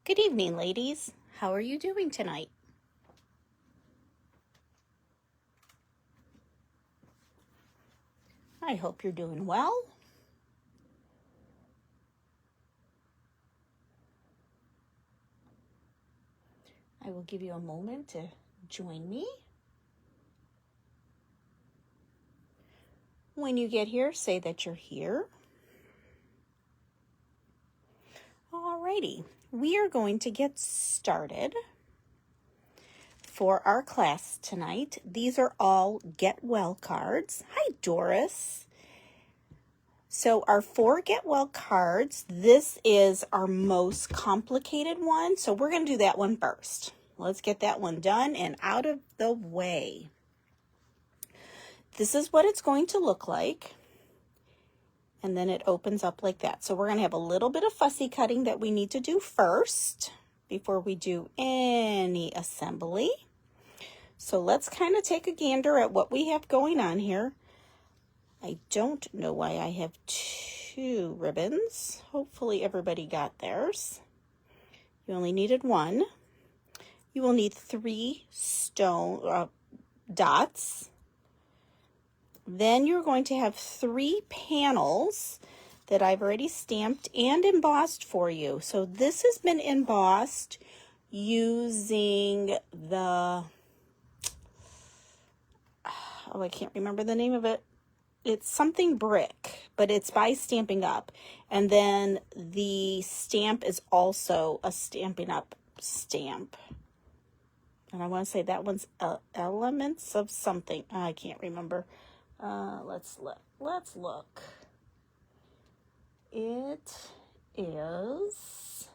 Good evening, ladies. How are you doing tonight? I hope you're doing well. I will give you a moment to join me. When you get here, say that you're here. Alrighty, we are going to get started for our class tonight. These are all Get Well cards. Hi, Doris. So our 4 Get Well cards, this is our most complicated one. So we're going to do that one first. Let's get that one done and out of the way. This is what it's going to look like. And then it opens up like that. So we're going to have a little bit of fussy cutting that we need to do first before we do any assembly. So let's kind of take a gander at what we have going on here. I don't know why I have 2 ribbons. Hopefully everybody got theirs. You only needed 1. You will need 3 stone dots. Then you're going to have 3 panels that I've already stamped and embossed for you. So this has been embossed using the, I can't remember the name of it. It's something brick, but it's by Stampin' Up. And then the stamp is also a Stampin' Up stamp. And I want to say that one's Elements of something. I can't remember. Let's look. It is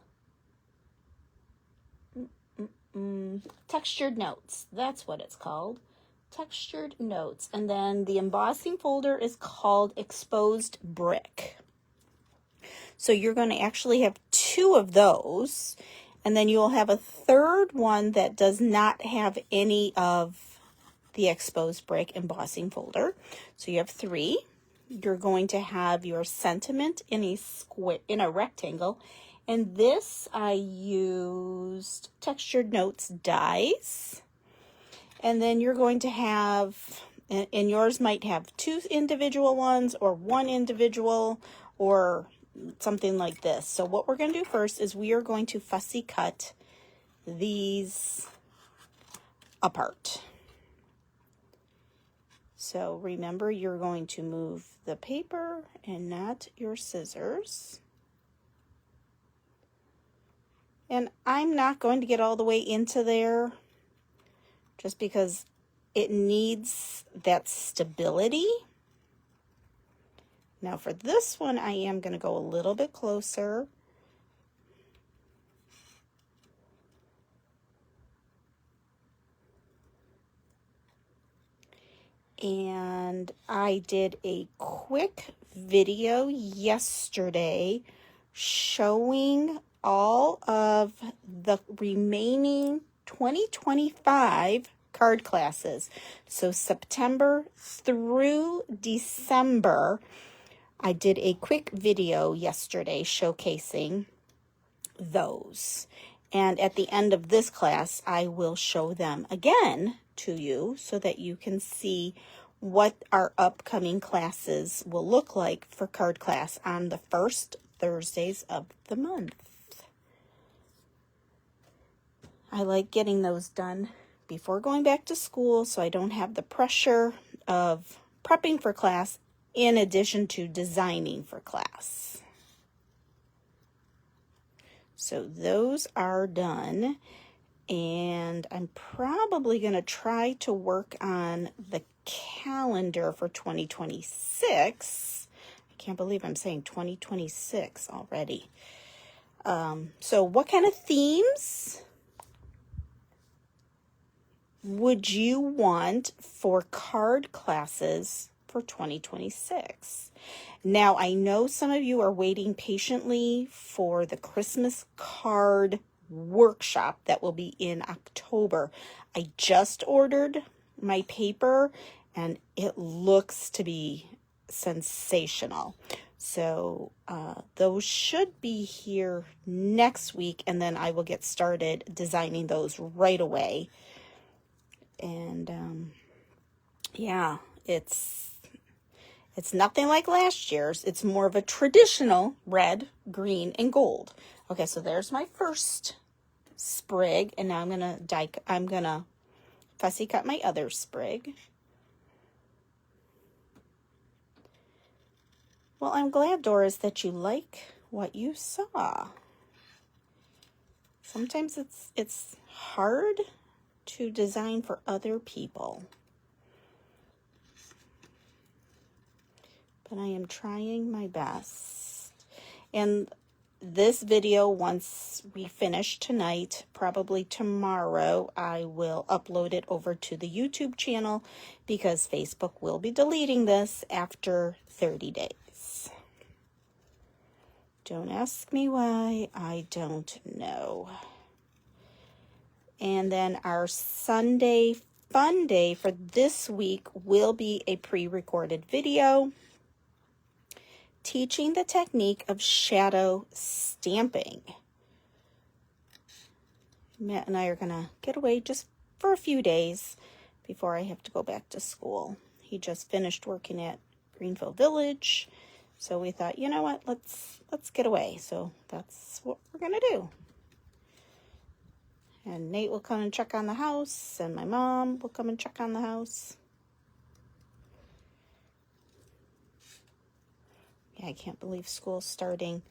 Textured Notes. That's what it's called. Textured Notes. And then the embossing folder is called Exposed Brick. So you're going to actually have 2 of those. And then you'll have a 3rd one that does not have any of the exposed brick embossing folder. So you have 3. You're going to have your sentiment in a rectangle. And this I used Textured Notes dies. And then you're going to have, and yours might have 2 individual ones or 1 individual or something like this. So what we're going to do first is we are going to fussy cut these apart. So remember, you're going to move the paper and not your scissors. And I'm not going to get all the way into there just because it needs that stability. Now for this one, I am going to go a little bit closer. And I did a quick video yesterday showing all of the remaining 2025 card classes. So September through December, I did a quick video yesterday showcasing those. And at the end of this class, I will show them again to you so that you can see what our upcoming classes will look like for card class on the first Thursdays of the month. I like getting those done before going back to school so I don't have the pressure of prepping for class in addition to designing for class. So those are done. And I'm probably going to try to work on the calendar for 2026. I can't believe I'm saying 2026 already. So what kind of themes would you want for card classes for 2026? Now, I know some of you are waiting patiently for the Christmas card workshop that will be in October. I just ordered my paper and it looks to be sensational. So those should be here next week, and then I will get started designing those right away. And yeah, it's nothing like last year's. It's more of a traditional red, green, and gold. Okay, so there's my first sprig, and now I'm gonna fussy cut my other sprig. Well, I'm glad, Doris, that you like what you saw. Sometimes it's hard to design for other people, but I am trying my best. And this video, once we finish tonight, probably tomorrow, I will upload it over to the YouTube channel because Facebook will be deleting this after 30 days. Don't ask me why, I don't know. And then our Sunday fun day for this week will be a pre-recorded video teaching the technique of shadow stamping. Matt and I are going to get away just for a few days before I have to go back to school. He just finished working at Greenville Village, so we thought, you know what, let's get away. So that's what we're going to do. And Nate will come and check on the house, and my mom will come and check on the house. Yeah, I can't believe school's starting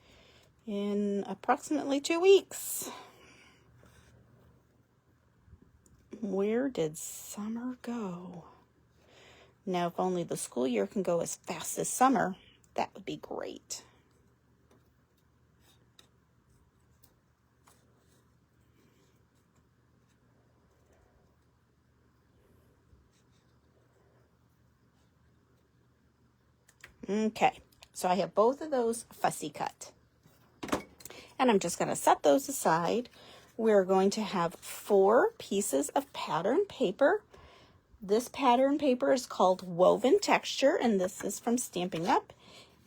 in approximately 2 weeks. Where did summer go? Now, if only the school year can go as fast as summer, that would be great. Okay, so I have both of those fussy cut. And I'm just going to set those aside. We're going to have 4 pieces of pattern paper. This pattern paper is called Woven Texture, and this is from Stampin' Up.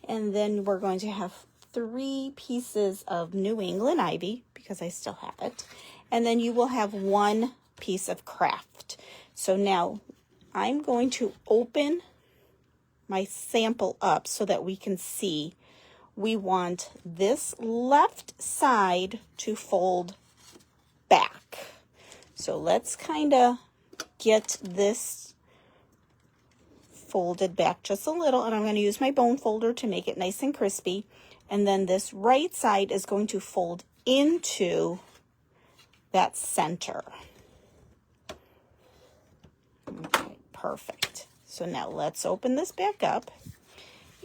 And then we're going to have 3 pieces of New England Ivy, because I still have it. And then you will have 1 piece of craft. So now I'm going to open my sample up so that we can see. We want this left side to fold back. So let's kind of get this folded back just a little, and I'm going to use my bone folder to make it nice and crispy. And then this right side is going to fold into that center. Okay, perfect. So now let's open this back up,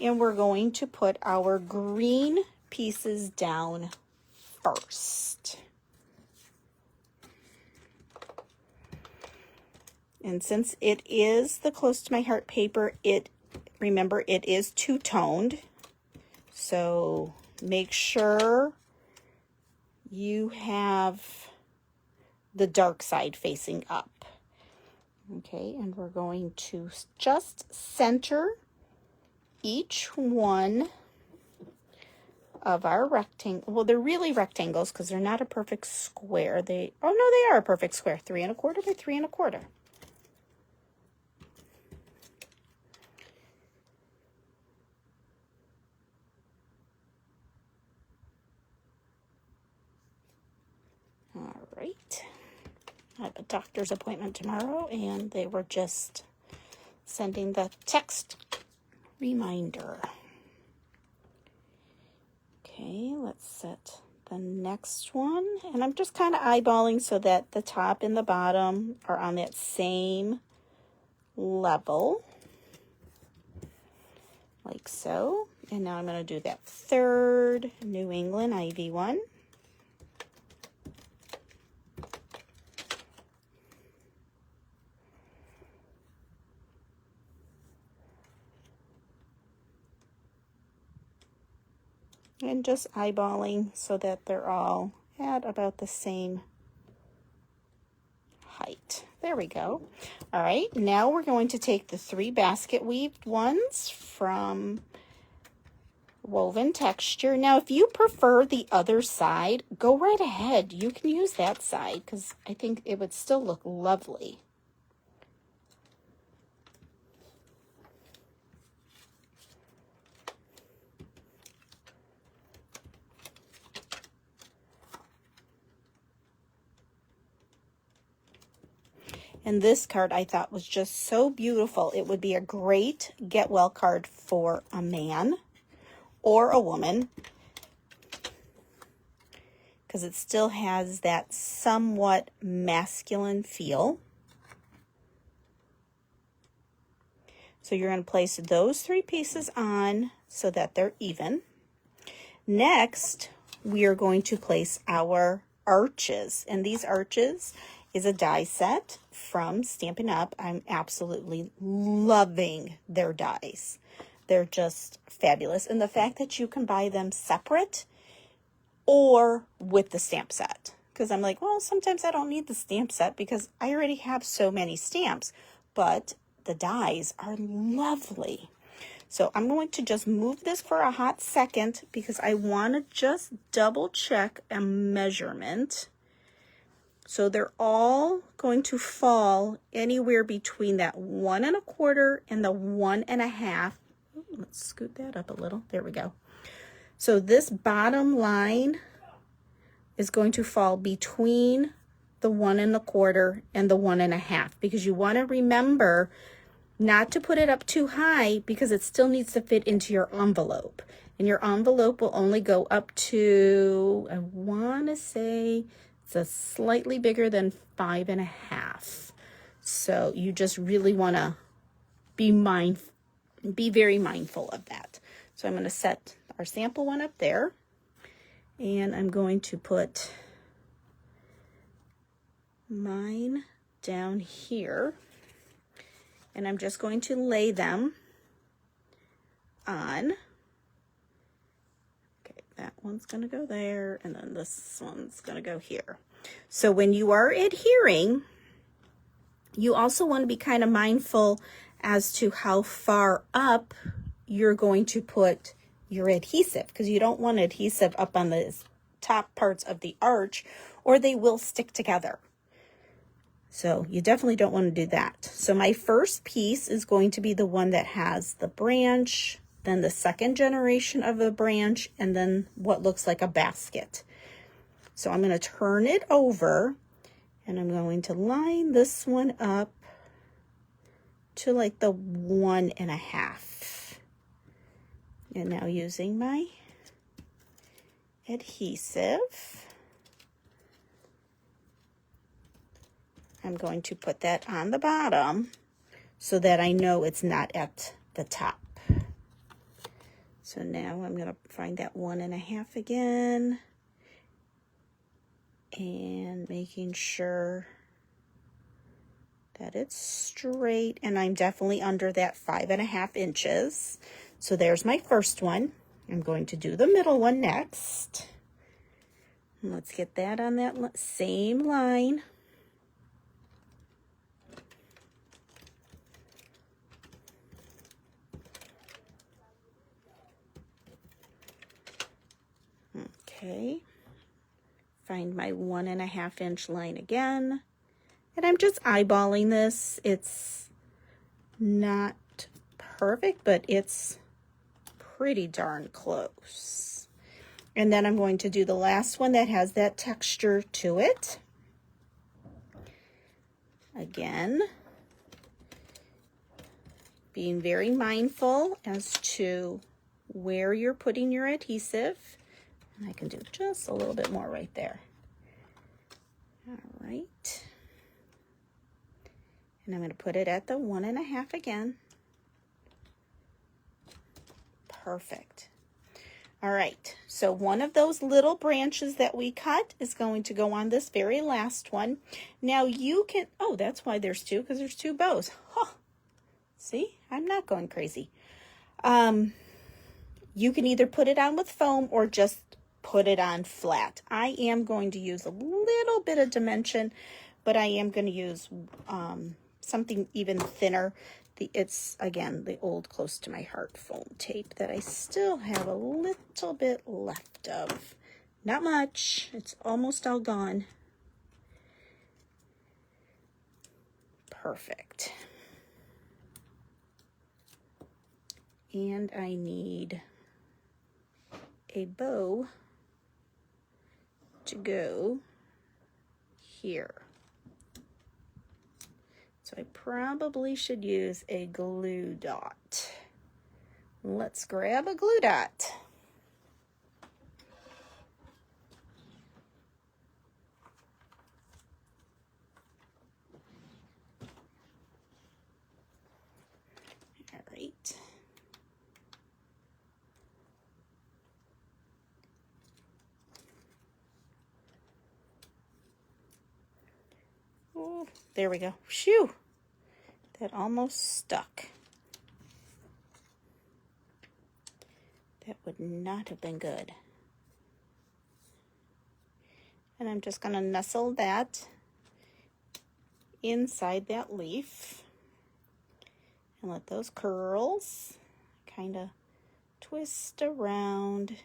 and we're going to put our green pieces down first. And since it is the Close to My Heart paper, remember it is two-toned. So make sure you have the dark side facing up. Okay, and we're going to just center each one of our rectangle. Well, they're really rectangles because they're not a perfect square. Oh no, they are a perfect square. 3 1/4 by 3 1/4. All right. I have a doctor's appointment tomorrow, and they were just sending the text reminder. Okay, let's set the next one. And I'm just kind of eyeballing so that the top and the bottom are on that same level, like so. And now I'm going to do that 3rd New England Ivy one. And just eyeballing so that they're all at about the same height. There we go. All right, now we're going to take the 3 basket weaved ones from woven texture. Now, if you prefer the other side, go right ahead. You can use that side because I think it would still look lovely. And this card I thought was just so beautiful. It would be a great get well card for a man or a woman because it still has that somewhat masculine feel. So you're going to place those 3 pieces on so that they're even. Next, we are going to place our arches, and these arches is a die set from Stampin' Up. I'm absolutely loving their dies. They're just fabulous. And the fact that you can buy them separate or with the stamp set. Because I'm like, well, sometimes I don't need the stamp set because I already have so many stamps. But the dies are lovely. So I'm going to just move this for a hot second because I want to just double check a measurement. So they're all going to fall anywhere between that 1 1/4 and the 1 1/2. Let's scoot that up a little. There we go. So this bottom line is going to fall between the 1 1/4 and the 1 1/2 because you want to remember not to put it up too high because it still needs to fit into your envelope. And your envelope will only go up to, I want to say, it's a slightly bigger than 5 1/2. So you just really want to be very mindful of that. So I'm going to set our sample one up there. And I'm going to put mine down here. And I'm just going to lay them on. Okay, that one's going to go there, and then this one's going to go here. So when you are adhering, you also want to be kind of mindful as to how far up you're going to put your adhesive, because you don't want adhesive up on the top parts of the arch or they will stick together. So you definitely don't want to do that. So my first piece is going to be the one that has the branch, then the second generation of the branch, and then what looks like a basket. So I'm going to turn it over and I'm going to line this one up to like the 1 1/2. And now using my adhesive, I'm going to put that on the bottom so that I know it's not at the top. So now I'm going to find that 1 1/2 again and making sure that it's straight, and I'm definitely under that 5 1/2 inches. So there's my first one. I'm going to do the middle one next. Let's get that on that same line. Okay, find my 1 1/2 inch line again, and I'm just eyeballing this. It's not perfect, but it's pretty darn close. And then I'm going to do the last one that has that texture to it. Again, being very mindful as to where you're putting your adhesive. I can do just a little bit more right there. All right. And I'm going to put it at the 1 1/2 again. Perfect. All right. So one of those little branches that we cut is going to go on this very last one. Now you can, oh, that's why there's two, because there's 2 bows. Huh. See, I'm not going crazy. You can either put it on with foam or just put it on flat. I am going to use a little bit of dimension, but I am going to use something even thinner. It's again the old Close to My Heart foam tape that I still have a little bit left of. Not much. It's almost all gone. Perfect. And I need a bow to go here. So I probably should use a glue dot. Let's grab a glue dot. All right. Oh, there we go. Phew. That almost stuck. That would not have been good. And I'm just going to nestle that inside that leaf and let those curls kind of twist around.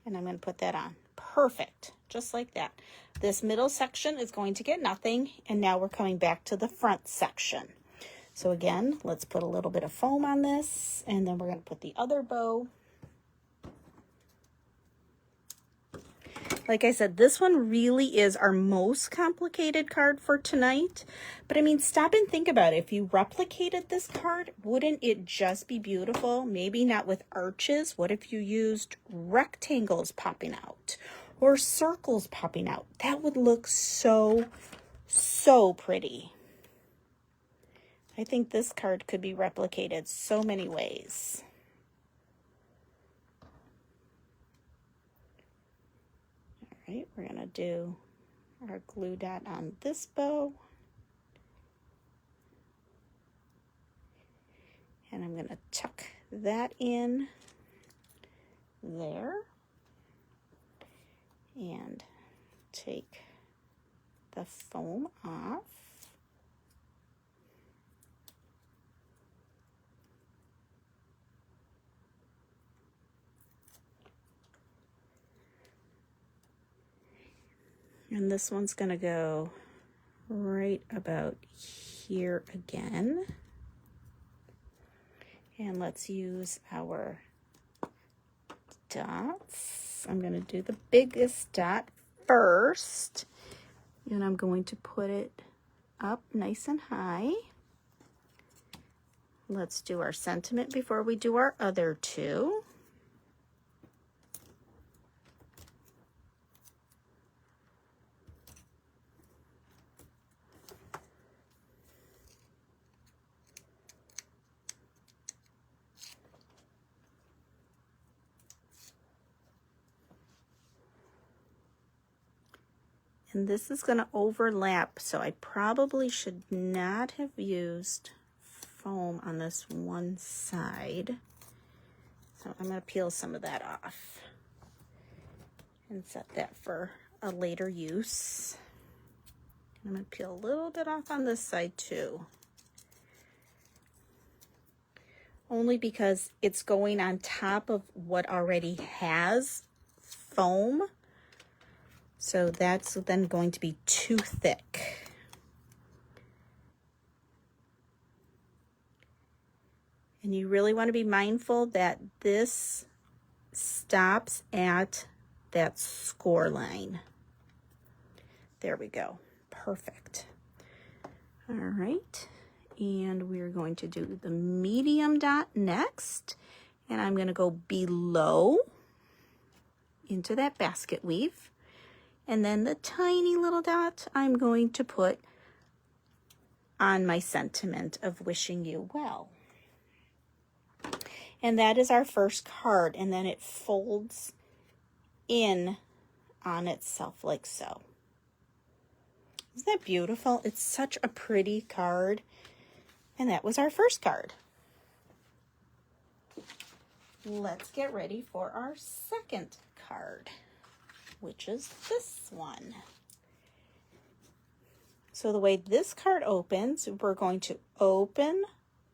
And I'm going to put that on. Perfect, just like that. This middle section is going to get nothing, and now we're coming back to the front section. So again, let's put a little bit of foam on this, and then we're going to put the other bow. Like I said, this one really is our most complicated card for tonight. But I mean, stop and think about it. If you replicated this card, wouldn't it just be beautiful? Maybe not with arches. What if you used rectangles popping out or circles popping out? That would look so, so pretty. I think this card could be replicated so many ways. All right, we're gonna do our glue dot on this bow. And I'm gonna tuck that in there and take the foam off. And this one's going to go right about here again. And let's use our dots. I'm going to do the biggest dot first. And I'm going to put it up nice and high. Let's do our sentiment before we do our other two. And this is going to overlap, so I probably should not have used foam on this one side. So I'm going to peel some of that off and set that for a later use. I'm going to peel a little bit off on this side too. Only because it's going on top of what already has foam. So that's then going to be too thick. And you really want to be mindful that this stops at that score line. There we go. Perfect. All right. And we're going to do the medium dot next. And I'm going to go below into that basket weave. And then the tiny little dot I'm going to put on my sentiment of wishing you well. And that is our first card. And then it folds in on itself like so. Isn't that beautiful? It's such a pretty card. And that was our first card. Let's get ready for our second card, which is this one. So the way this card opens, we're going to open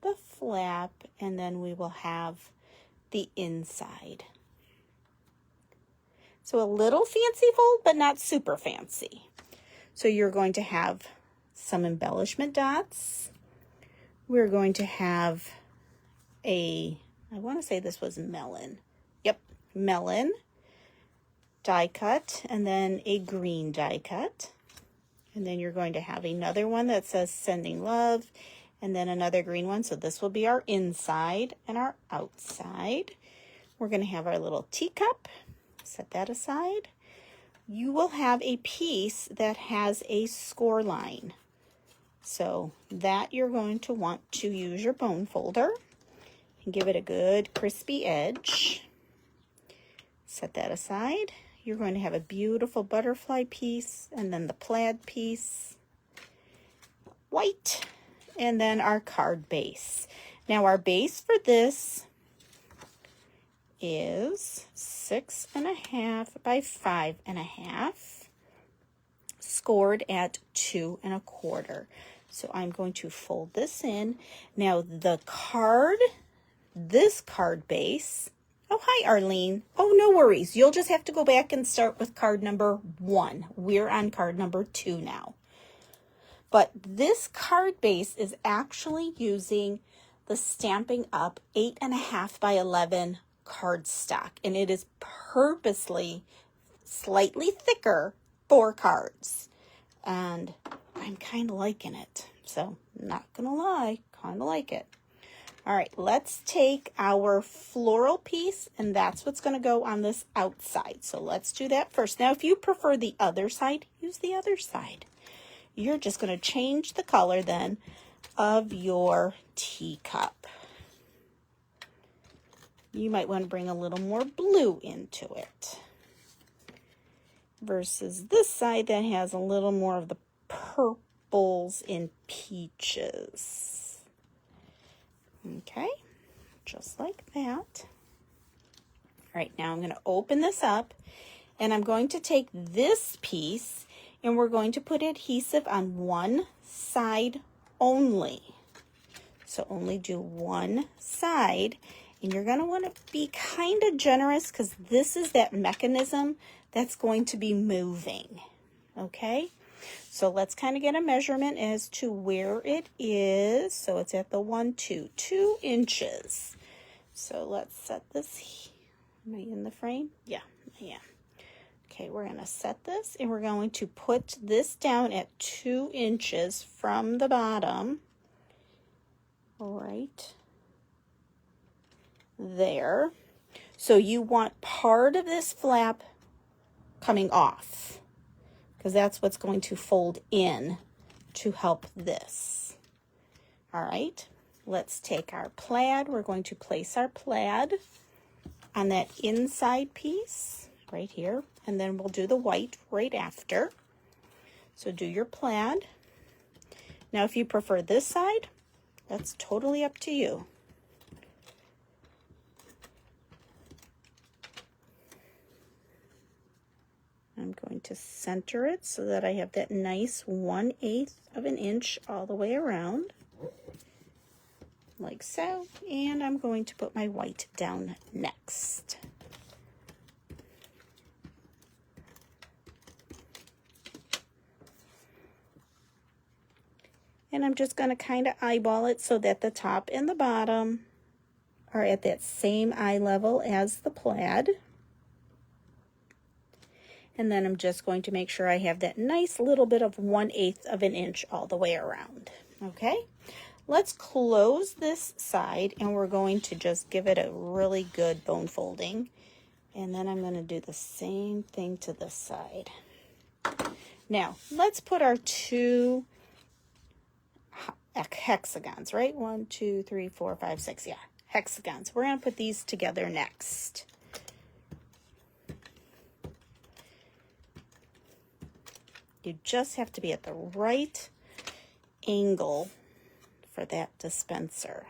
the flap and then we will have the inside. So a little fanciful, but not super fancy. So you're going to have some embellishment dots. We're going to have I want to say this was melon. Yep, melon die cut, and then a green die cut. And then you're going to have another one that says sending love, and then another green one. So this will be our inside and our outside. We're going to have our little teacup. Set that aside. You will have a piece that has a score line. So that you're going to want to use your bone folder and give it a good crispy edge. Set that aside. You're going to have a beautiful butterfly piece and then the plaid piece, white, and then our card base. Now our base for this is 6.5 by 5.5, scored at 2 1/4. So I'm going to fold this in. Now the card, this card base, oh, hi, Arlene. Oh, no worries. You'll just have to go back and start with card number 1. We're on card number 2 now. But this card base is actually using the Stampin' Up! 8.5 by 11 cardstock. And it is purposely slightly thicker for cards. And I'm kind of liking it. So, not going to lie, kind of like it. All right, let's take our floral piece, and that's what's going to go on this outside. So let's do that first. Now, if you prefer the other side, use the other side. You're just going to change the color then of your teacup. You might want to bring a little more blue into it versus this side that has a little more of the purples and peaches. Okay, just like that. All right, now I'm going to open this up and I'm going to take this piece and we're going to put adhesive on one side only. So only do one side, and you're going to want to be kind of generous because this is that mechanism that's going to be moving. Okay? So let's kind of get a measurement as to where it is. So it's at the 2 inches. So let's set this. Am I in the frame? Yeah, I am. Okay, we're going to set this and we're going to put this down at 2 inches from the bottom. Right there. So you want part of this flap coming off, because that's what's going to fold in to help this. All right, let's take our plaid. We're going to place our plaid on that inside piece right here, and then we'll do the white right after. So do your plaid. Now, if you prefer this side, that's totally up to you. I'm going to center it so that I have that nice 1/8 of an inch all the way around, like so. And I'm going to put my white down next. And I'm just going to kind of eyeball it so that the top and the bottom are at that same eye level as the plaid. And then I'm just going to make sure I have that nice little bit of 1/8 of an inch all the way around. Okay, let's close this side and we're going to just give it a really good bone folding. And then I'm going to do the same thing to this side. Now, let's put our 2 hexagons, right? 1, 2, 3, 4, 5, 6. Yeah, hexagons. We're going to put these together next. You just have to be at the right angle for that dispenser.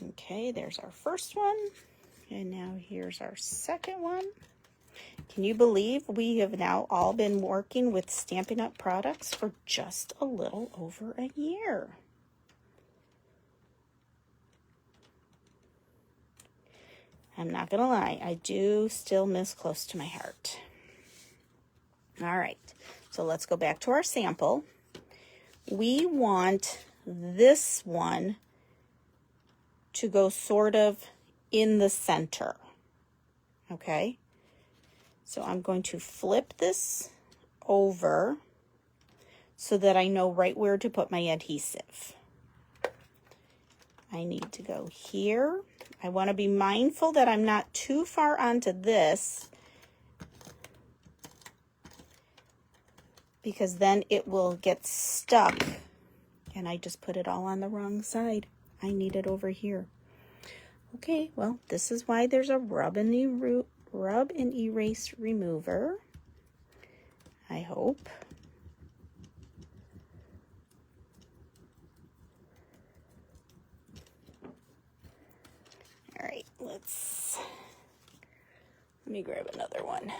Okay, there's our first one. And now here's our second one. Can you believe we have now all been working with Stampin' Up! Products for just a little over a year? I'm not gonna lie, I do still miss close to my heart. All right, so let's go back to our sample. We want this one to go sort of in the center, okay? So I'm going to flip this over so that I know right where to put my adhesive. I need to go here. I want to be mindful that I'm not too far onto this, because then it will get stuck and I just put it all on the wrong side. I need it over here. Okay, well, this is why there's a rub and erase remover, I hope. All right, let me grab another one.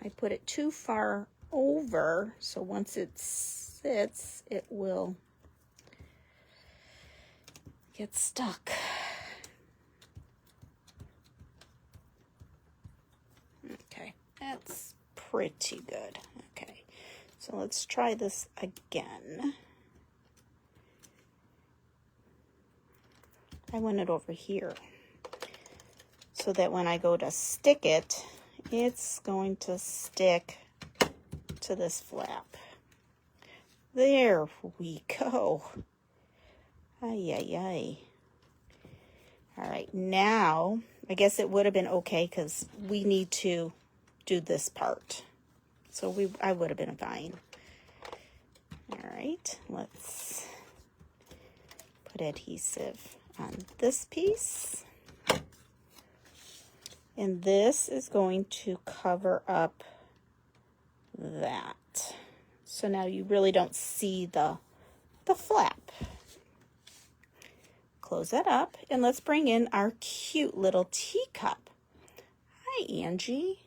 I put it too far over, so once it sits, it will get stuck. Okay, that's pretty good. Okay, so let's try this again. I want it over here so that when I go to stick it, it's going to stick to this flap. There we go. Ay, ay, ay. All right, now I guess it would have been okay because we need to do this part. So I would have been fine. All right, let's put adhesive on this piece. And this is going to cover up that. So now you really don't see the flap. Close that up and let's bring in our cute little teacup. Hi, Angie.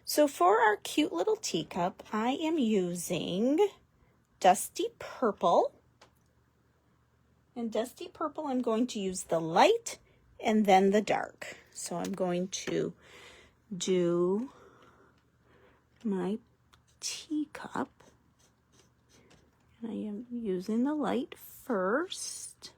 So for our cute little teacup, I am using Dusty Purple. And Dusty Purple, I'm going to use the light and then the dark. So I'm going to do my teacup. And I am using the light first.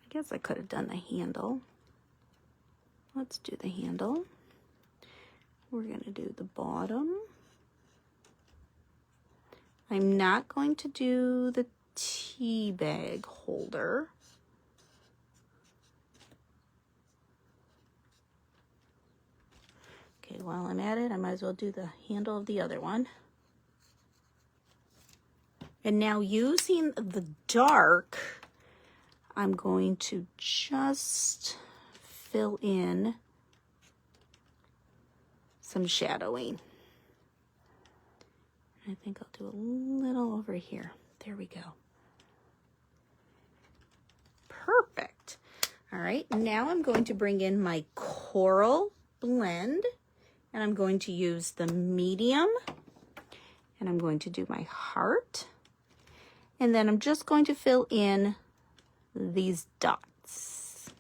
I guess I could have done the handle. Let's do the handle. We're going to do the bottom. I'm not going to do the tea bag holder. Okay, while I'm at it, I might as well do the handle of the other one. And now using the dark, I'm going to just fill in some shadowing. I think I'll do a little over here. There we go. Perfect. All right, now I'm going to bring in my coral blend, and I'm going to use the medium, and I'm going to do my heart, and then I'm just going to fill in these dots.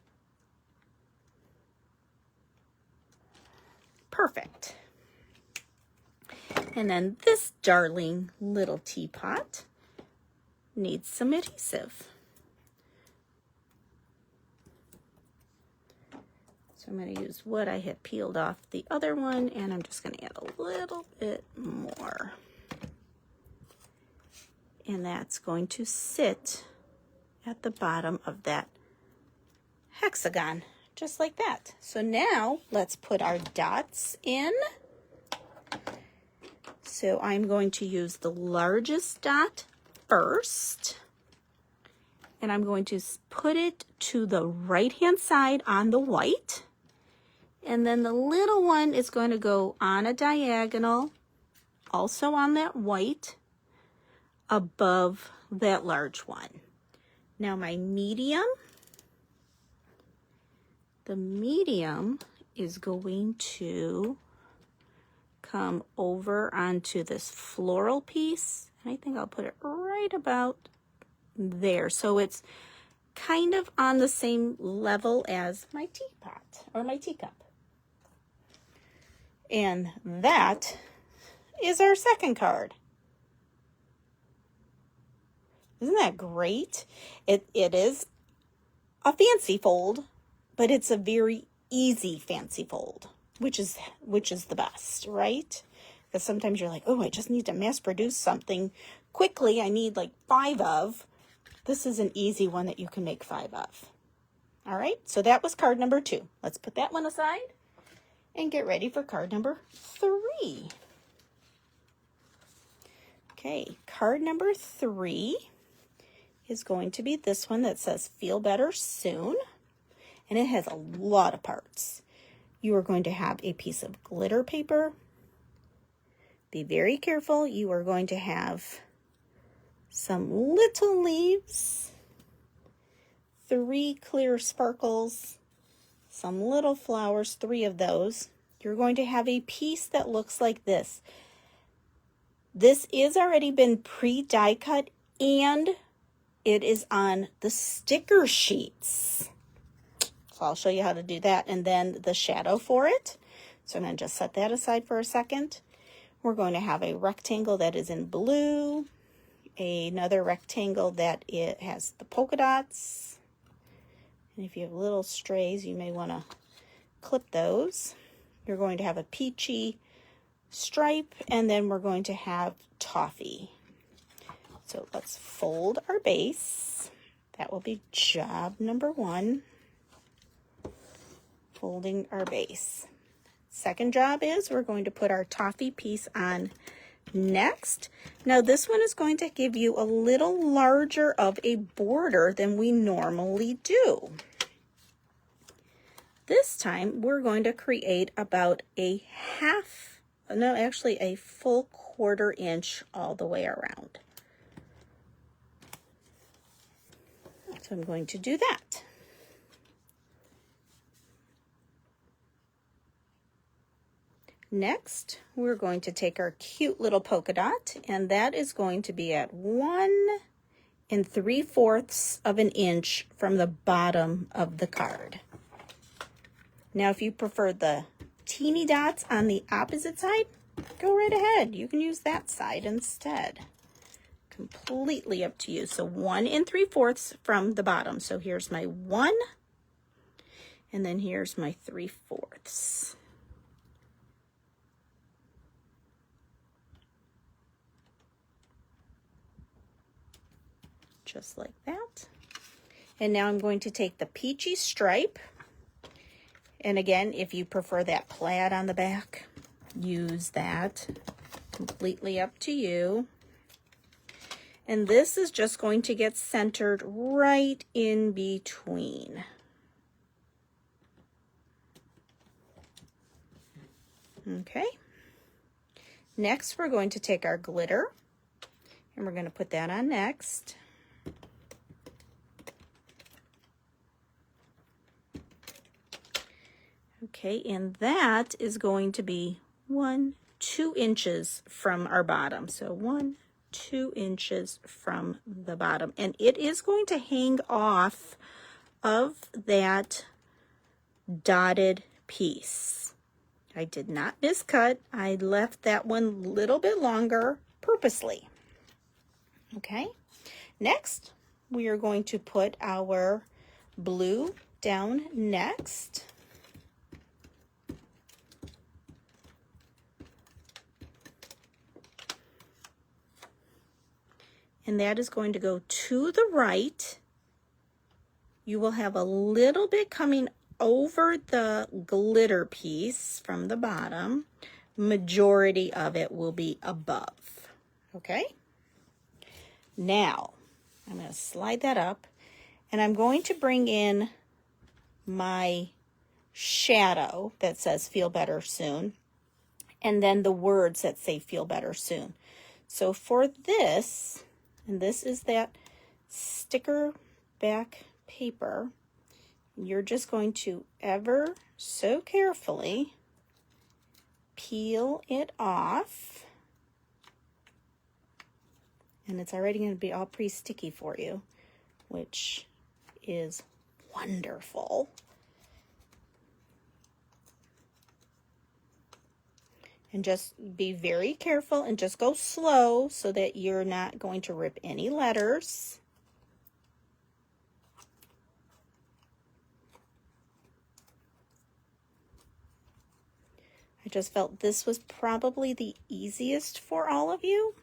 Perfect. And then this darling little teapot needs some adhesive. So I'm going to use what I had peeled off the other one, and I'm just going to add a little bit more. And that's going to sit at the bottom of that hexagon, just like that. So now let's put our dots in. So I'm going to use the largest dot first, and I'm going to put it to the right-hand side on the white. And then the little one is going to go on a diagonal, also on that white, above that large one. Now my medium, the medium is going to come over onto this floral piece. And I think I'll put it right about there. So it's kind of on the same level as my teapot or my teacup. And that is our second card. Isn't that great? It is a fancy fold, but it's a very easy fancy fold, which is the best, right? Because sometimes you're like, oh, I just need to mass produce something quickly. I need like 5 of. This is an easy one that you can make 5 of. All right, so that was card number 2. Let's put that one aside and get ready for card number 3. Okay, card number 3 is going to be this one that says Feel Better Soon, and it has a lot of parts. You are going to have a piece of glitter paper. Be very careful. You are going to have some little leaves, 3 clear sparkles, some little flowers, 3 of those. You're going to have a piece that looks like this. This is already been pre-die cut, and it is on the sticker sheets. So I'll show you how to do that, and then the shadow for it. So I'm going to just set that aside for a second. We're going to have a rectangle that is in blue, another rectangle that it has the polka dots. And if you have little strays, you may want to clip those. You're going to have a peachy stripe, and then we're going to have toffee. So let's fold our base. That will be job number 1. Folding our base. Second job is we're going to put our toffee piece on next. Now this one is going to give you a little larger of a border than we normally do. This time we're going to create about a full 1/4 inch all the way around. So I'm going to do that. Next, we're going to take our cute little polka dot, and that is going to be at 1 3/4 of an inch from the bottom of the card. Now, if you prefer the teeny dots on the opposite side, go right ahead. You can use that side instead. Completely up to you. So 1 3/4 from the bottom. So here's my 1, and then here's my 3/4. Just like that. And now I'm going to take the peachy stripe. And again, if you prefer that plaid on the back, use that. Completely up to you. And this is just going to get centered right in between. Okay. Next, we're going to take our glitter, and we're going to put that on next. Okay, and that is going to be 2 inches from our bottom. So 2 inches from the bottom. And it is going to hang off of that dotted piece. I did not miscut. I left that one a little bit longer purposely. Okay, next we are going to put our blue down next. And that is going to go to the right. You will have a little bit coming over the glitter piece from the bottom. Majority of it will be above. Okay? Now, I'm going to slide that up, And I'm going to bring in my shadow that says feel better soon, and then the words that say feel better soon. So for this, and this is that sticker back paper, you're just going to ever so carefully peel it off, and it's already going to be all pretty sticky for you, which is wonderful. And just be very careful and just go slow so that you're not going to rip any letters. I just felt this was probably the easiest for all of you.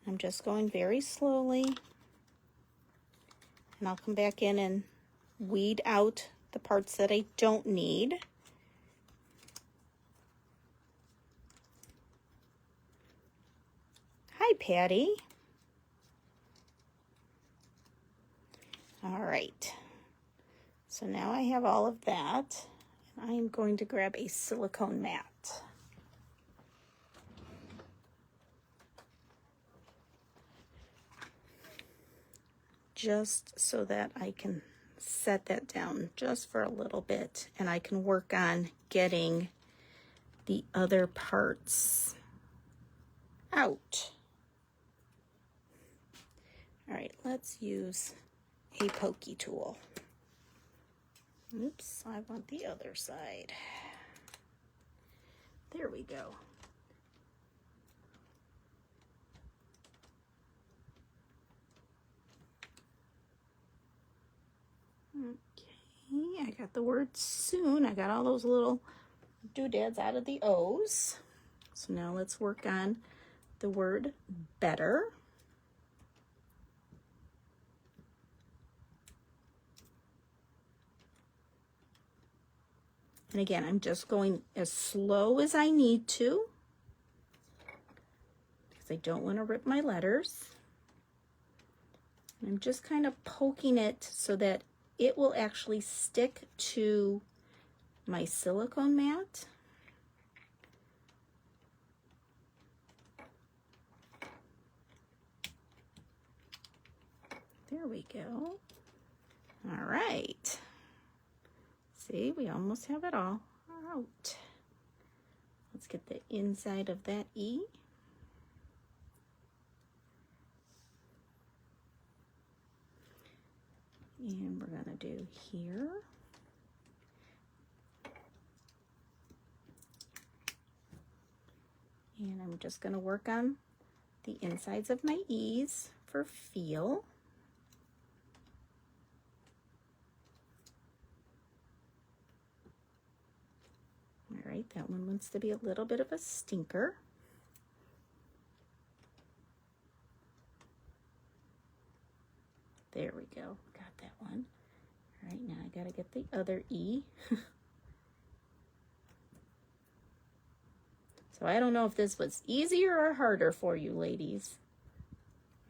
I'm just going very slowly, and I'll come back in and weed out the parts that I don't need. Hi, Patty. All right, so now I have all of that, and I am going to grab a silicone mat. Just so that I can set that down just for a little bit, and I can work on getting the other parts out. All right, let's use a pokey tool. Oops, I want the other side. There we go. Okay, I got the word soon. I got all those little doodads out of the O's. So now let's work on the word better. And again, I'm just going as slow as I need to because I don't want to rip my letters. I'm just kind of poking it so that it will actually stick to my silicone mat. There we go. All right. See, we almost have it all out. Let's get the inside of that E. And we're going to do here. And I'm just going to work on the insides of my E's for feel. All right, that one wants to be a little bit of a stinker. There we go, got that one. All right, now I gotta get the other E. So I don't know if this was easier or harder for you ladies.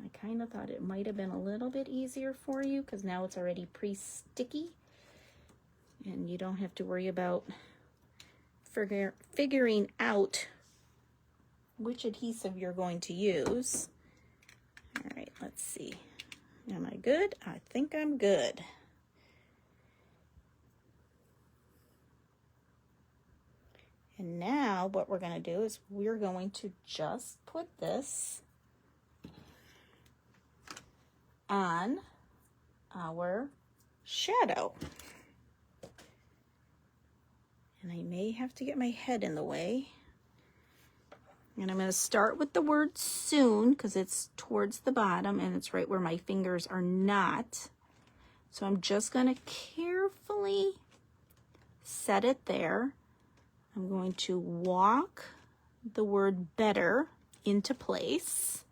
I kind of thought it might have been a little bit easier for you because now it's already pre-sticky and you don't have to worry about figuring out which adhesive you're going to use. All right, let's see. Am I good? I think I'm good. And now what we're going to do is we're going to just put this on our shadow. And I may have to get my head in the way. And I'm going to start with the word soon because it's towards the bottom and it's right where my fingers are not. So I'm just going to carefully set it there. I'm going to walk the word better into place.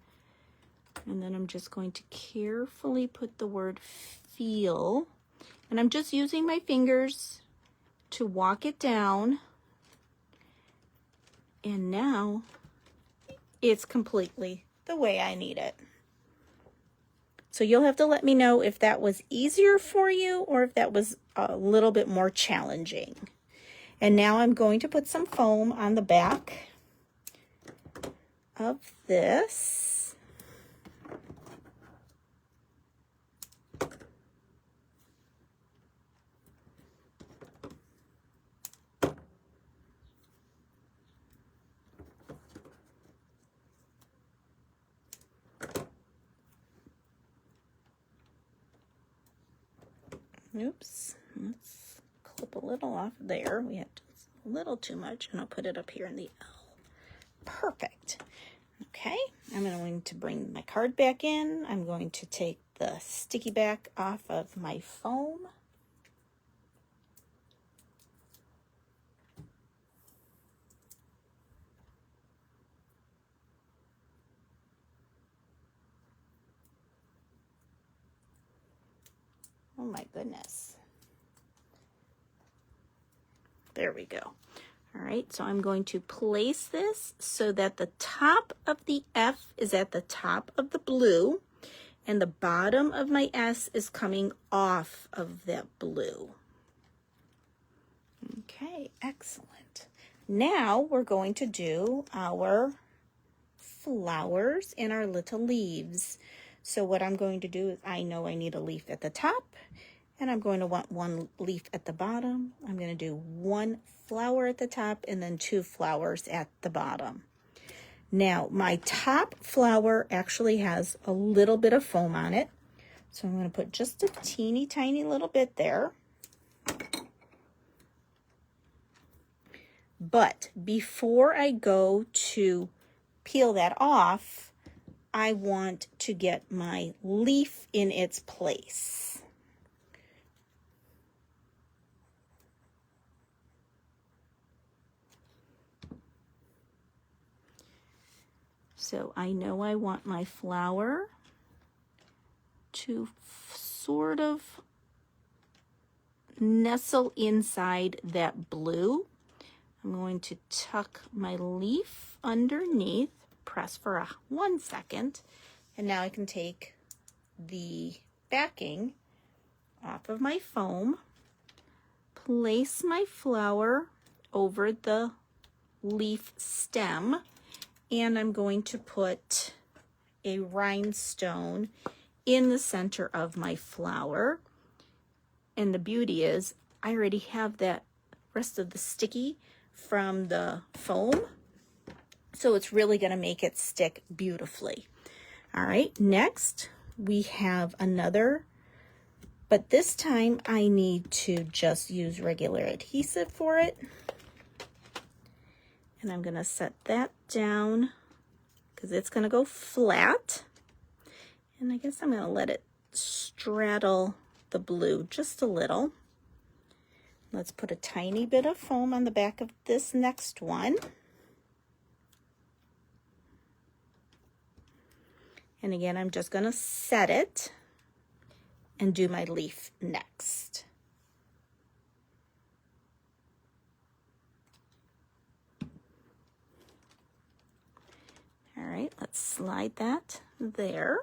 And then I'm just going to carefully put the word feel. And I'm just using my fingers to walk it down And now it's completely the way I need it. So you'll have to let me know if that was easier for you or if that was a little bit more challenging. And now I'm going to put some foam on the back of this. Oops, let's clip a little off there. We have a little too much, and I'll put it up here in the L. Perfect. Okay, I'm going to bring my card back in. I'm going to take the sticky back off of my foam. Oh my goodness. There we go. All right, so I'm going to place this so that the top of the F is at the top of the blue and the bottom of my S is coming off of that blue. Okay, excellent. Now we're going to do our flowers and our little leaves. So what I'm going to do is, I know I need a leaf at the top, and I'm going to want one leaf at the bottom. I'm going to do one flower at the top and then 2 flowers at the bottom. Now, my top flower actually has a little bit of foam on it, so I'm going to put just a teeny tiny little bit there. But before I go to peel that off, I want to get my leaf in its place. So I know I want my flower to sort of nestle inside that blue. I'm going to tuck my leaf underneath, press for 1 second, and now I can take the backing off of my foam, place my flower over the leaf stem, and I'm going to put a rhinestone in the center of my flower. And the beauty is, I already have that rest of the sticky from the foam, so it's really going to make it stick beautifully. All right, next we have another, but this time I need to just use regular adhesive for it. And I'm going to set that down because it's going to go flat. And I guess I'm going to let it straddle the blue just a little. Let's put a tiny bit of foam on the back of this next one. And again, I'm just going to set it and do my leaf next. All right, let's slide that there.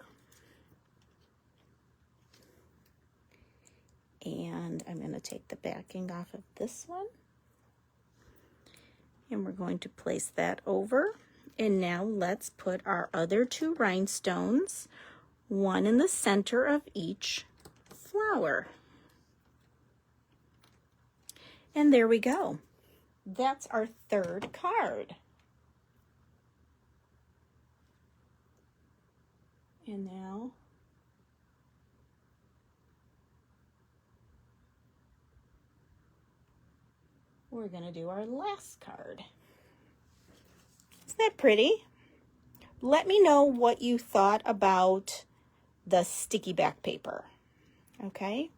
And I'm going to take the backing off of this one. And we're going to place that over. And now let's put our other 2 rhinestones, one in the center of each flower. And there we go. That's our 3rd card. And now we're going to do our last card. Isn't that pretty? Let me know what you thought about the sticky back paper. Okay?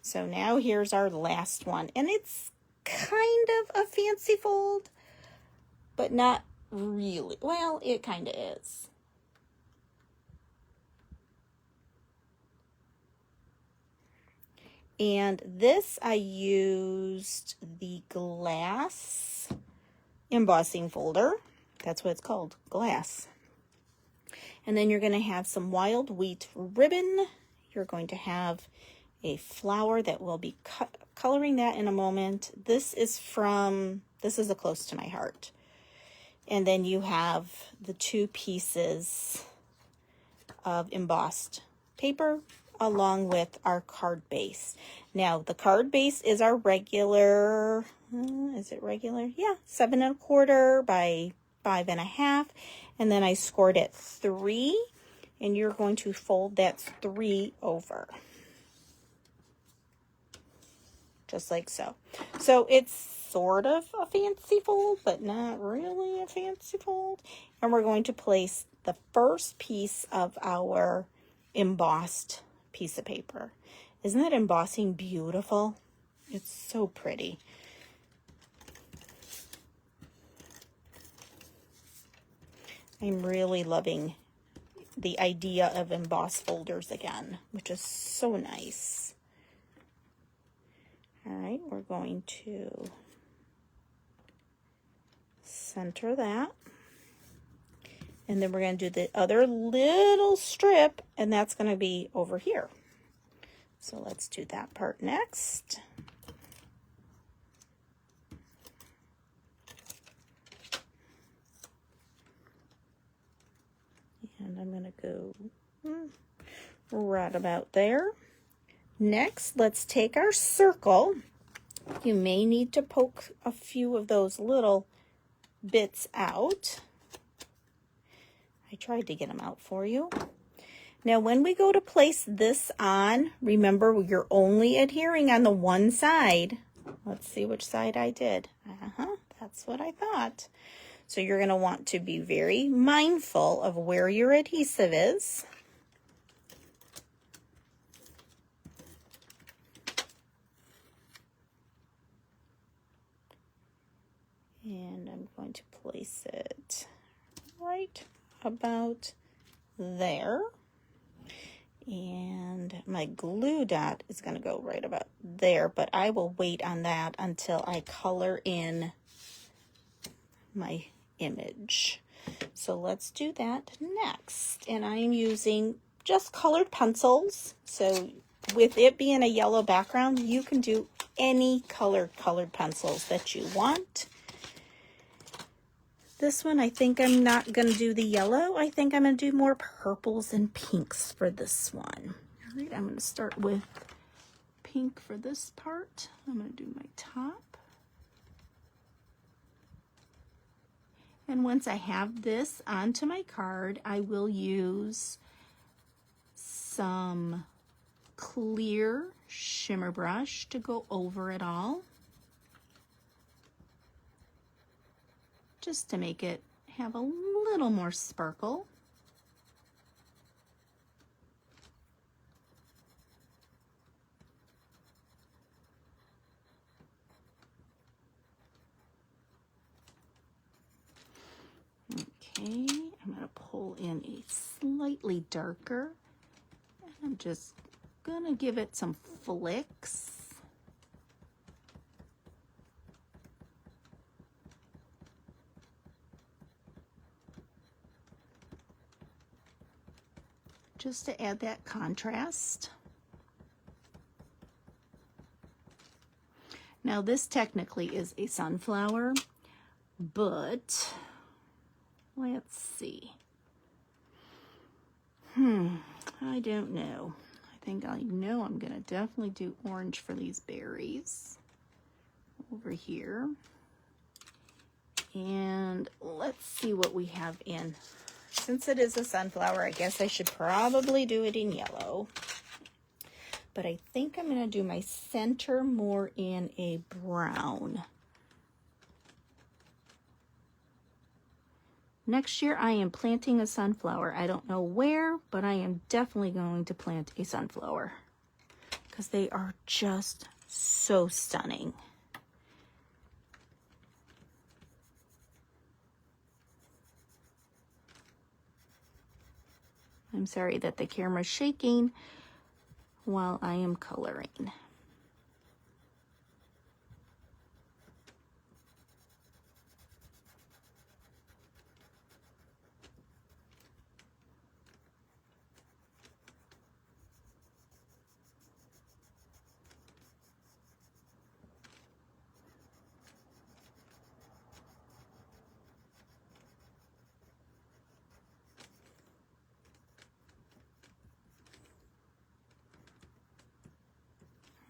So now here's our last one. And it's kind of a fancy fold, but not really. Well, it kind of is. And this I used the glass embossing folder. That's what it's called, glass. And then you're going to have some wild wheat ribbon. You're going to have a flower that will be coloring that in a moment. This is a close to my heart. And then you have the 2 pieces of embossed paper along with our card base. Now the card base is our regular, is it regular? Yeah, 7 1/4 by 5 1/2. And then I scored it 3, and you're going to fold that 3 over. Just like so. So it's sort of a fancy fold, but not really a fancy fold. And we're going to place the first piece of our embossed piece of paper. Isn't that embossing beautiful? It's so pretty. I'm really loving the idea of embossed folders again, which is so nice. All right, we're going to center that. And then we're going to do the other little strip, and that's going to be over here. So let's do that part next. And I'm going to go right about there. Next, let's take our circle. You may need to poke a few of those little bits out. I tried to get them out for you. Now, when we go to place this on, remember you're only adhering on the one side. Let's see which side I did. That's what I thought. So you're going to want to be very mindful of where your adhesive is. And I'm going to place it right about there. And my glue dot is going to go right about there, but I will wait on that until I color in my image. So let's do that next. And I am using just colored pencils. So with it being a yellow background, you can do any colored pencils that you want. This one, I think I'm not going to do the yellow. I think I'm going to do more purples and pinks for this one. All right, I'm going to start with pink for this part. I'm going to do my top. And once I have this onto my card, I will use some clear shimmer brush to go over it all, just to make it have a little more sparkle. Okay, I'm going to pull in a slightly darker, and I'm just going to give it some flicks. Just to add that contrast. Now this technically is a sunflower, but let's see. I don't know. I think I know I'm gonna definitely do orange for these berries over here. And let's see what we have in. Since it is a sunflower, I guess I should probably do it in yellow. But I think I'm going to do my center more in a brown. Next year, I am planting a sunflower. I don't know where, but I am definitely going to plant a sunflower because they are just so stunning. I'm sorry that the camera's shaking while I am coloring.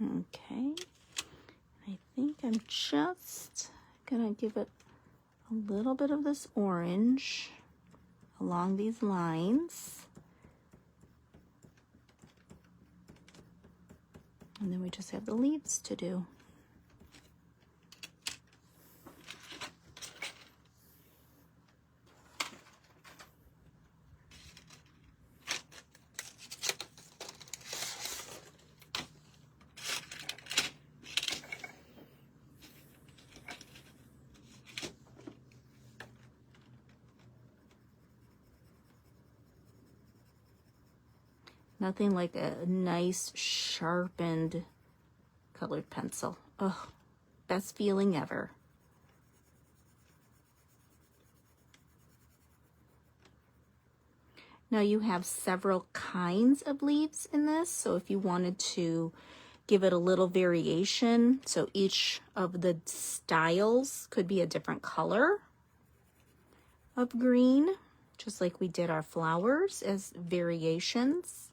Okay, I think I'm just gonna give it a little bit of this orange along these lines. And then we just have the leaves to do. Nothing like a nice sharpened colored pencil. Oh, best feeling ever. Now you have several kinds of leaves in this, so if you wanted to give it a little variation, so each of the styles could be a different color of green, just like we did our flowers as variations.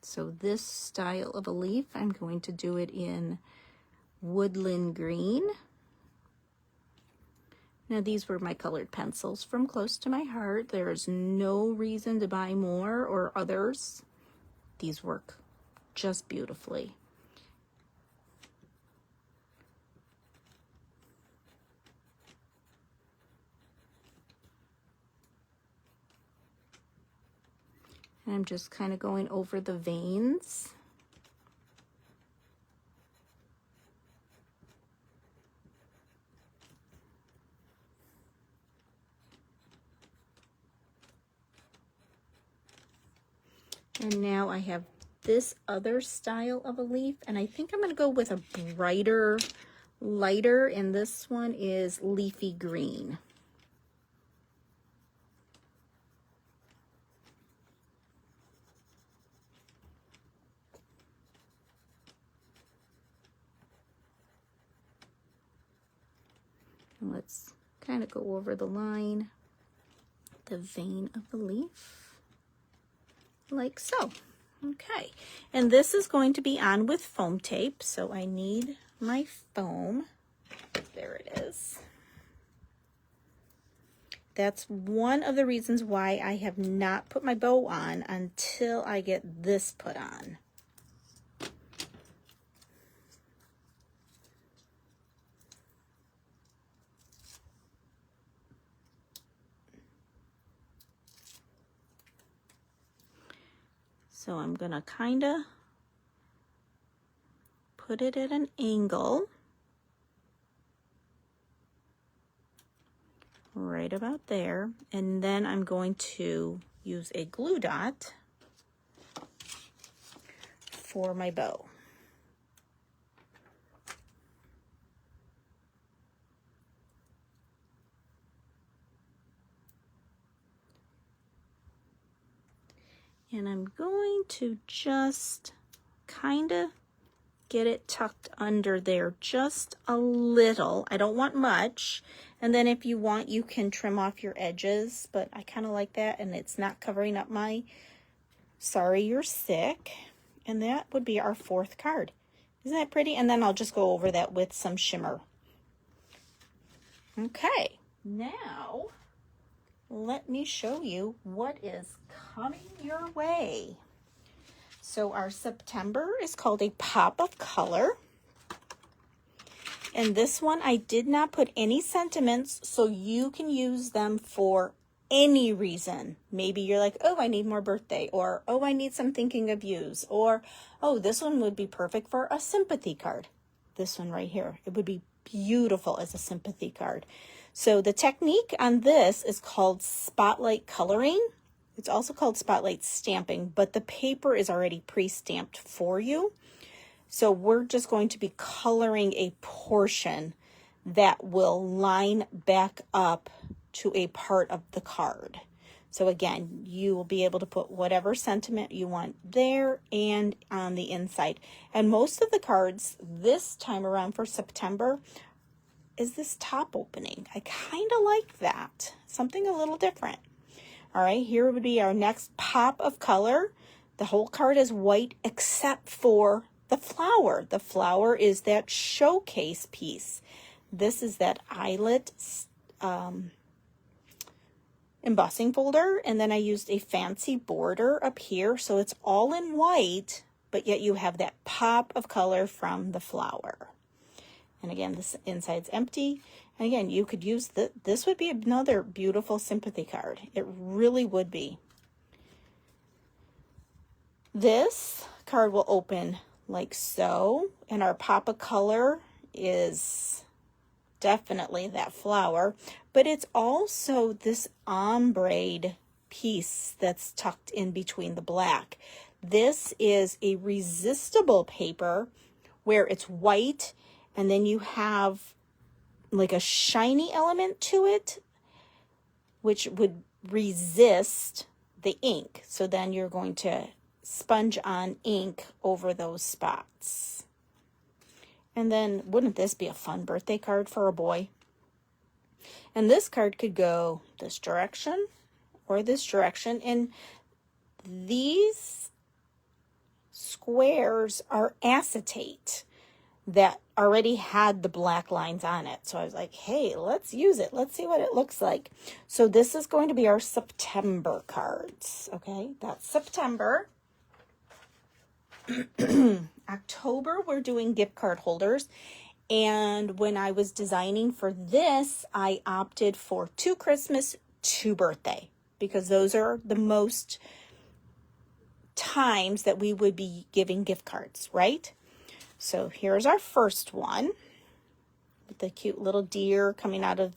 So this style of a leaf, I'm going to do it in woodland green. Now these were my colored pencils from Close to My Heart. There's no reason to buy more or others. These work just beautifully. And I'm just kind of going over the veins. And now I have this other style of a leaf, and I think I'm going to go with a brighter, lighter, and this one is leafy green. And let's kind of go over the line, the vein of the leaf, like so. Okay, and this is going to be on with foam tape, so I need my foam. There it is. That's one of the reasons why I have not put my bow on until I get this put on. So I'm gonna kind of put it at an angle right about there, and then I'm going to use a glue dot for my bow. And I'm going to just kind of get it tucked under there just a little. I don't want much. And then if you want, you can trim off your edges, but I kind of like that, and it's not covering up my Sorry You're Sick. And that would be our fourth card. Isn't that pretty? And then I'll just go over that with some shimmer. Okay, now let me show you what is coming your way. So our September is called a Pop of Color. And this one, I did not put any sentiments, so you can use them for any reason. Maybe you're like, oh, I need more birthday, or oh, I need some thinking of yous, or oh, this one would be perfect for a sympathy card. This one right here, it would be beautiful as a sympathy card. So the technique on this is called spotlight coloring. It's also called spotlight stamping, but the paper is already pre-stamped for you. So we're just going to be coloring a portion that will line back up to a part of the card. So again, you will be able to put whatever sentiment you want there and on the inside. And most of the cards this time around for September is this top opening. I kind of like that. Something a little different. All right, here would be our next pop of color. The whole card is white except for the flower. The flower is that showcase piece. This is that eyelet embossing folder, and then I used a fancy border up here, so it's all in white, but yet you have that pop of color from the flower. And again, this inside's empty. And again, you could use this would be another beautiful sympathy card. It really would be. This card will open like so, and our pop of color is definitely that flower, but it's also this ombre piece that's tucked in between the black. This is a resistible paper where it's white, and then you have like a shiny element to it, which would resist the ink. So then you're going to sponge on ink over those spots. And then wouldn't this be a fun birthday card for a boy? And this card could go this direction or this direction. And these squares are acetate that already had the black lines on it. So I was like, hey, let's use it. Let's see what it looks like. So this is going to be our September cards. Okay, that's September. October, we're doing gift card holders. And when I was designing for this, I opted for 2 Christmas, 2 birthday, because those are the most times that we would be giving gift cards, right? So here's our first one with the cute little deer coming out of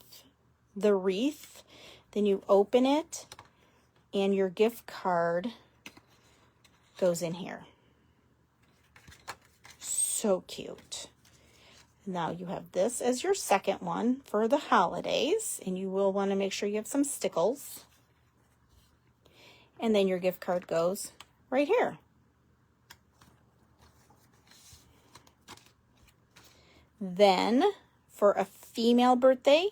the wreath. Then you open it and your gift card goes in here. So cute. Now you have this as your second one for the holidays, and you will want to make sure you have some stickles. And then your gift card goes right here. Then for a female birthday,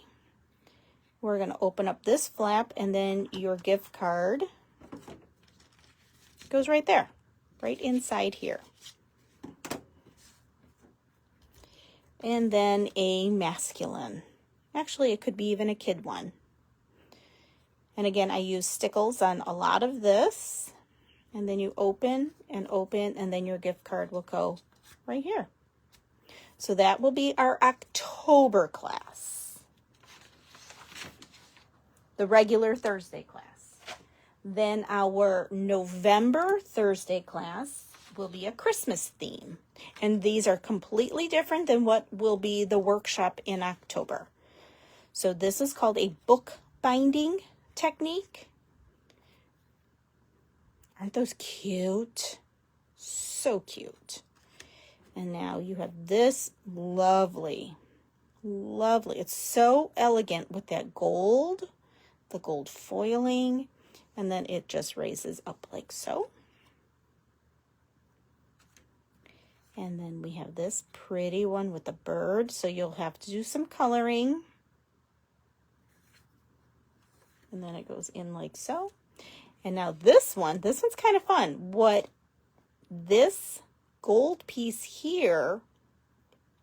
we're going to open up this flap, and then your gift card goes right there, right inside here. And then a masculine. Actually, it could be even a kid one. And again, I use stickles on a lot of this. And then you open, and then your gift card will go right here. So that will be our October class. The regular Thursday class. Then our November Thursday class will be a Christmas theme. And these are completely different than what will be the workshop in October. So this is called a book binding technique. Aren't those cute? So cute. And now you have this lovely, it's so elegant with that gold, the gold foiling, and then it just raises up like so. And then we have this pretty one with the bird, so you'll have to do some coloring. And then it goes in like so. And now this one's kind of fun. What this gold piece here,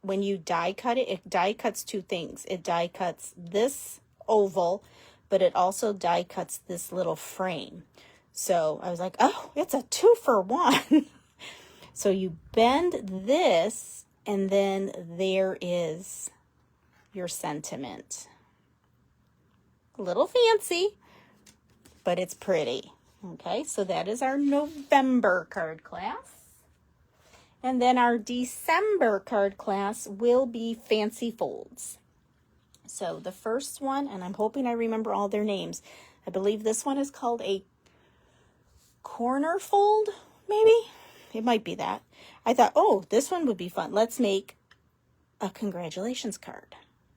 when you die cut it, it die cuts 2 things. It die cuts this oval, but it also die cuts this little frame. So I was like, oh, it's a 2-for-1. So you bend this, and then there is your sentiment. A little fancy, but it's pretty. Okay, so that is our November card class. And then our December card class will be fancy folds. So the first one, and I'm hoping I remember all their names. I believe this one is called a corner fold, maybe? It might be that. I thought, oh, this one would be fun. Let's make a congratulations card.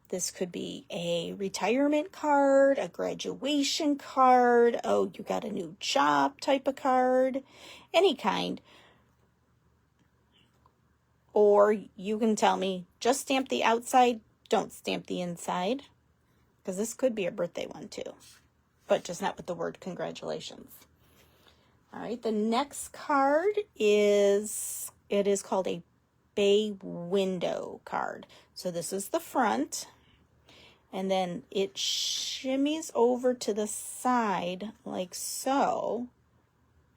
This could be a retirement card, a graduation card, oh, you got a new job type of card, any kind. Or you can tell me, just stamp the outside don't stamp the inside, because this could be a birthday one too, but just not with the word congratulations. All right, the next card is, it is called a bay window card. So this is the front, and then it shimmies over to the side like so.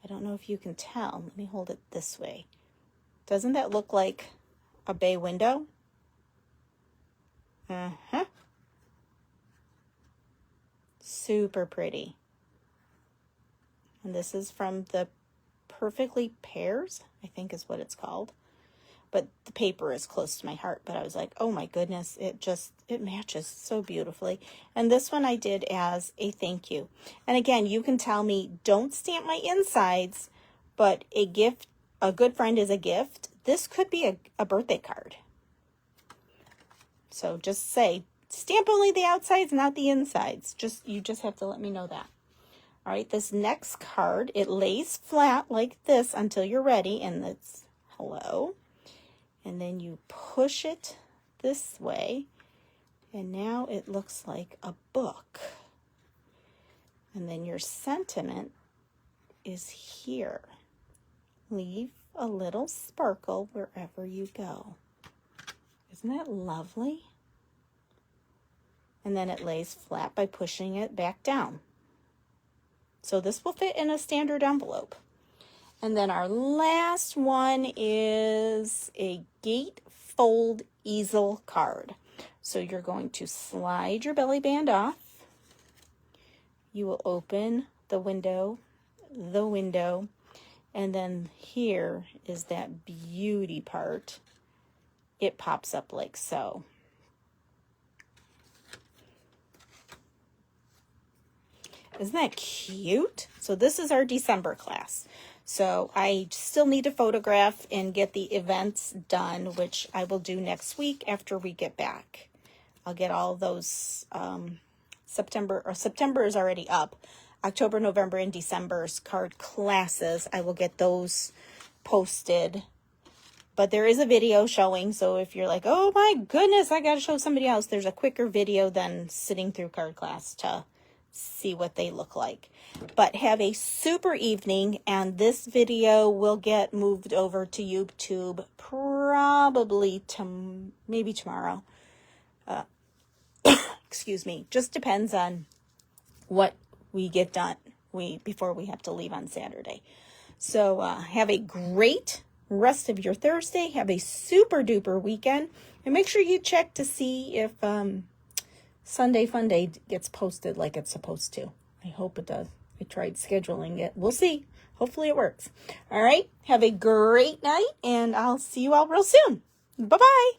I don't know if you can tell. Let me hold it this way. Doesn't that look like a bay window? Super pretty. And this is from the Perfectly Pears, I think is what it's called. But the paper is close to my heart. But I was like, oh my goodness, it matches so beautifully. And this one I did as a thank you. And again, you can tell me, don't stamp my insides, but a gift, a good friend is a gift. This could be a birthday card. So just say, stamp only the outsides, not the insides. You just have to let me know that. All right, this next card, it lays flat like this until you're ready, and it's hello. And then you push it this way, and now it looks like a book. And then your sentiment is here. Leave a little sparkle wherever you go. Isn't that lovely? And then it lays flat by pushing it back down. So this will fit in a standard envelope. And then our last one is a gatefold easel card. So you're going to slide your belly band off. You will open the window, and then here is that beauty part. It pops up like so. Isn't that cute? So this is our December class. So I still need to photograph and get the events done, which I will do next week after we get back. I'll get all those September is already up. October, November, and December's card classes, I will get those posted. But there is a video showing, so if you're like, oh my goodness, I got to show somebody else, there's a quicker video than sitting through card class to see what they look like. But have a super evening, and this video will get moved over to YouTube probably maybe tomorrow. Excuse me. Just depends on what we get done before we have to leave on Saturday. So have a great rest of your Thursday. Have a super duper weekend, and make sure you check to see if Sunday Fun Day gets posted like it's supposed to. I hope it does. I tried scheduling it. We'll see. Hopefully it works. All right. Have a great night, and I'll see you all real soon. Bye-bye.